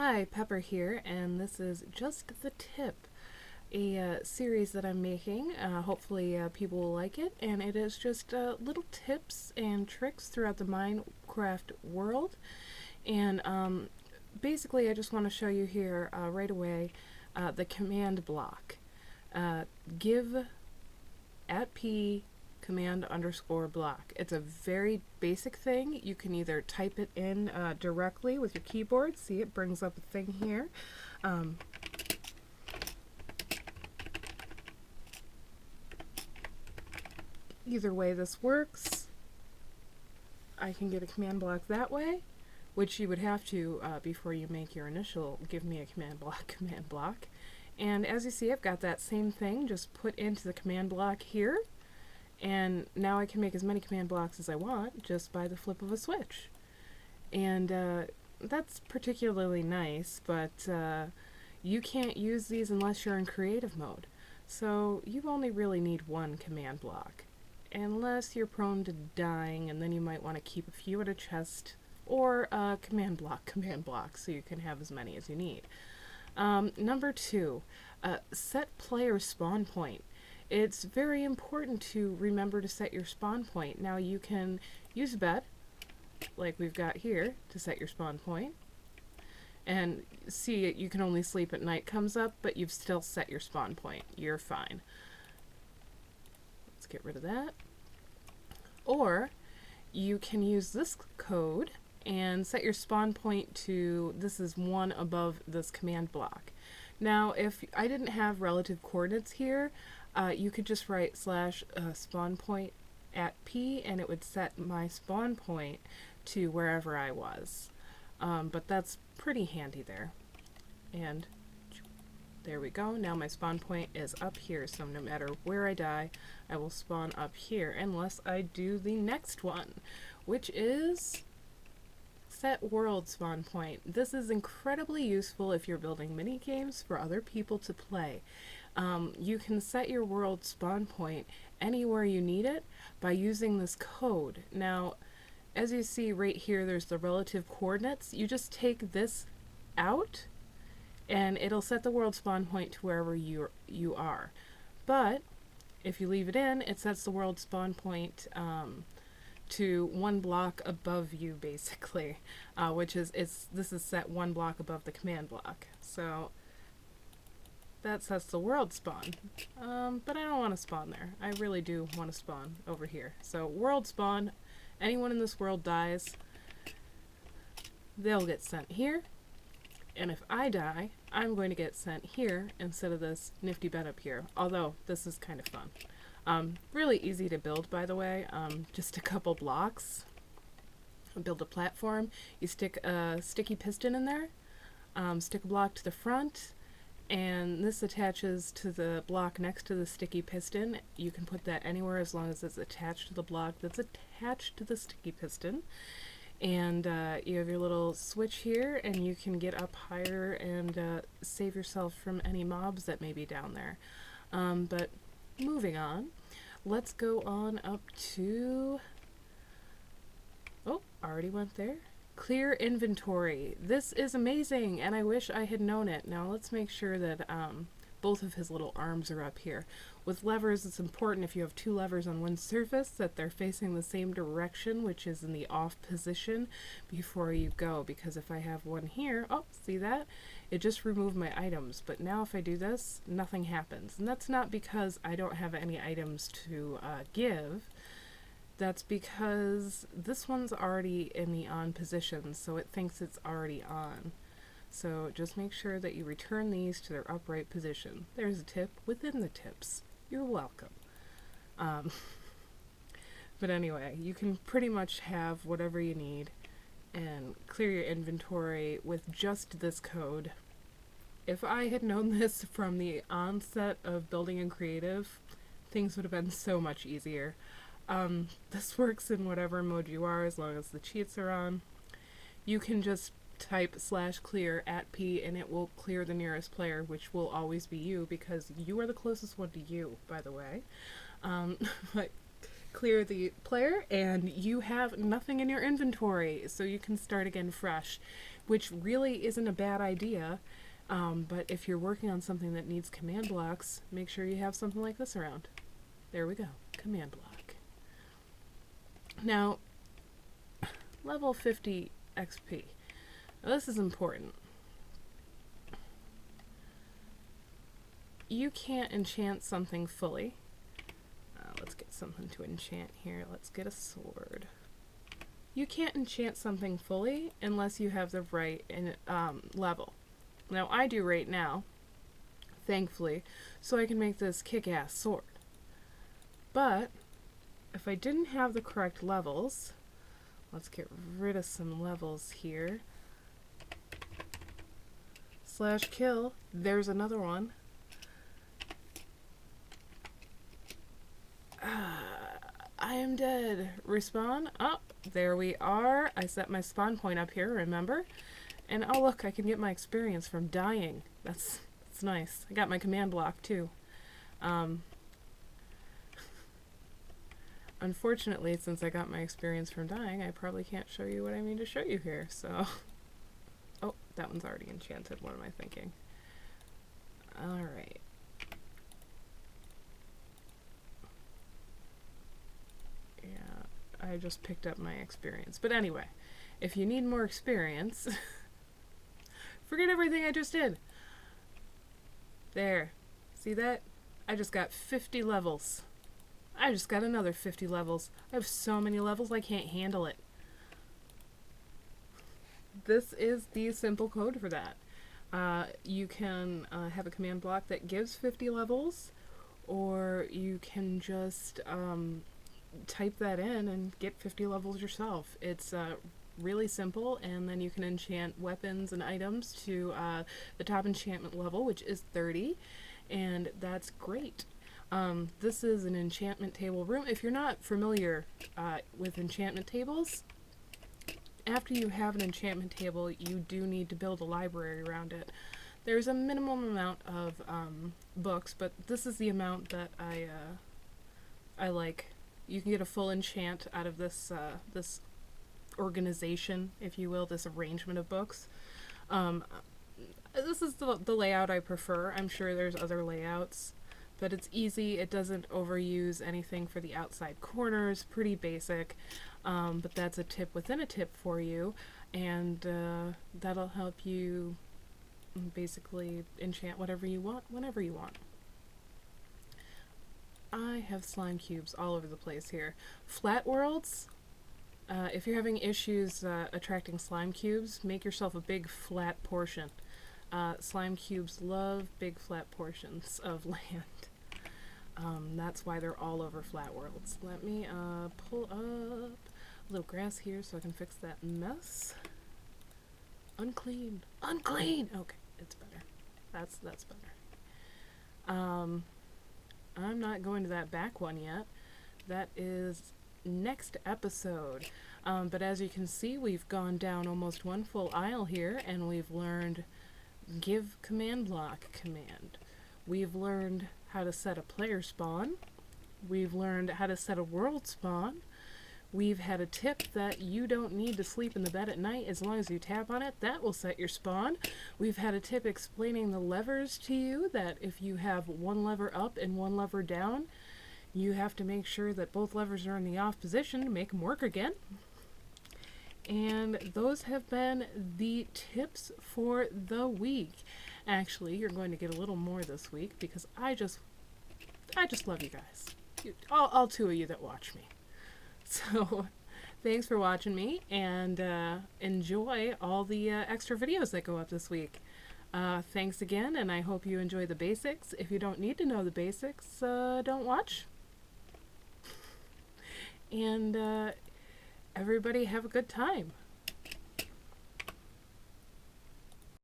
Hi, Pepper here, and this is Just the Tip, a series that I'm making. Hopefully, people will like it, and it is just little tips and tricks throughout the Minecraft world. And basically, I just want to show you here right away the command block. Give at p command underscore block. It's a very basic thing. You can either type it in directly with your keyboard. See, it brings up a thing here. Either way this works. I can get a command block that way, which you would have to before you make your initial give me a command block. And as you see, I've got that same thing just put into the command block here. And now I can make as many command blocks as I want just by the flip of a switch. And that's particularly nice, but you can't use these unless you're in creative mode. So you only really need one command block. Unless you're prone to dying, and then you might want to keep a few at a chest, or command block, so you can have as many as you need. Number 2, set player spawn point. It's very important to remember to set your spawn point. Now you can use a bed, like we've got here, to set your spawn point. And see, you can only sleep at night comes up, but you've still set your spawn point. You're fine. Let's get rid of that. Or you can use this code and set your spawn point to, this is 1 above this command block. Now, if I didn't have relative coordinates here, you could just write / spawn point at p, and it would set my spawn point to wherever I was. But that's pretty handy there. And there we go. Now my spawn point is up here, so no matter where I die, I will spawn up here unless I do the next one, which is set world spawn point. This is incredibly useful if you're building mini games for other people to play. You can set your world spawn point anywhere you need it by using this code. Now, as you see right here, there's the relative coordinates. You just take this out and it'll set the world spawn point to wherever you are. But if you leave it in, it sets the world spawn point to 1 block above you, basically, which is this is set 1 block above the command block. So that sets the world spawn. But I don't want to spawn there. I really do want to spawn over here. So world spawn, anyone in this world dies, they'll get sent here. And if I die, I'm going to get sent here instead of this nifty bed up here. Although, this is kind of fun. Really easy to build, by the way. Just a couple blocks. Build a platform. You stick a sticky piston in there. Stick a block to the front. And this attaches to the block next to the sticky piston. You can put that anywhere as long as it's attached to the block that's attached to the sticky piston. And you have your little switch here, and you can get up higher and save yourself from any mobs that may be down there. But moving on, let's go on up to, oh, already went there. Clear inventory. This is amazing, and I wish I had known it. Now let's make sure that both of his little arms are up here. With levers, it's important if you have 2 levers on one surface that they're facing the same direction, which is in the off position before you go, because if I have one here, oh, see that? It just removed my items, but now if I do this, nothing happens. And that's not because I don't have any items to give. That's because this one's already in the on position, so it thinks it's already on. So just make sure that you return these to their upright position. There's a tip within the tips. You're welcome. But anyway, you can pretty much have whatever you need and clear your inventory with just this code. If I had known this from the onset of building in creative, things would have been so much easier. This works in whatever mode you are as long as the cheats are on. You can just type /clear at p and it will clear the nearest player, which will always be you because you are the closest one to you, by the way. But clear the player and you have nothing in your inventory, so you can start again fresh. which really isn't a bad idea. But if you're working on something that needs command blocks, make sure you have something like this around. There we go, command block. Now, level 50 XP. Now this is important. You can't enchant something fully. Let's get something to enchant here. Let's get a sword. You can't enchant something fully unless you have the right level. Now I do right now, thankfully, so I can make this kick-ass sword. But if I didn't have the correct levels, let's get rid of some levels here. Slash kill, there's another one. I am dead. Respawn. Oh, there we are. I set my spawn point up here, remember? And oh look, I can get my experience from dying. That's nice. I got my command block too. Unfortunately, since I got my experience from dying, I probably can't show you what I mean to show you here, so... Oh, that one's already enchanted. What am I thinking? Alright. Yeah, I just picked up my experience. But anyway, if you need more experience... Forget everything I just did! There. See that? I just got 50 levels. I just got another 50 levels. I have so many levels I can't handle it. This is the simple code for that. You can have a command block that gives 50 levels, or you can just type that in and get 50 levels yourself. It's really simple, and then you can enchant weapons and items to the top enchantment level, which is 30, and that's great. This is an enchantment table room. If you're not familiar with enchantment tables, after you have an enchantment table, you do need to build a library around it. There's a minimum amount of books, but this is the amount that I like. You can get a full enchant out of this this organization, if you will, this arrangement of books. This is the layout I prefer. I'm sure there's other layouts, but it's easy. It doesn't overuse anything for the outside corners. Pretty basic, but that's a tip within a tip for you, and that'll help you basically enchant whatever you want, whenever you want. I have slime cubes all over the place here. Flat worlds, if you're having issues attracting slime cubes, make yourself a big flat portion. Slime cubes love big flat portions of land. That's why they're all over flat worlds. Let me pull up a little grass here so I can fix that mess. Unclean! Unclean! Okay, it's better. That's better. I'm not going to that back one yet. That is next episode. But as you can see, we've gone down almost one full aisle here, and we've learned give command block command. We've learned how to set a player spawn. We've learned how to set a world spawn. We've had a tip that you don't need to sleep in the bed at night as long as you tap on it. That will set your spawn. We've had a tip explaining the levers to you, that if you have one lever up and one lever down, you have to make sure that both levers are in the off position to make them work again. And those have been the tips for the week. Actually, you're going to get a little more this week because I just love you guys. All two of you that watch me. So, thanks for watching me, and enjoy all the extra videos that go up this week. Thanks again, and I hope you enjoy the basics. If you don't need to know the basics, don't watch. And everybody have a good time.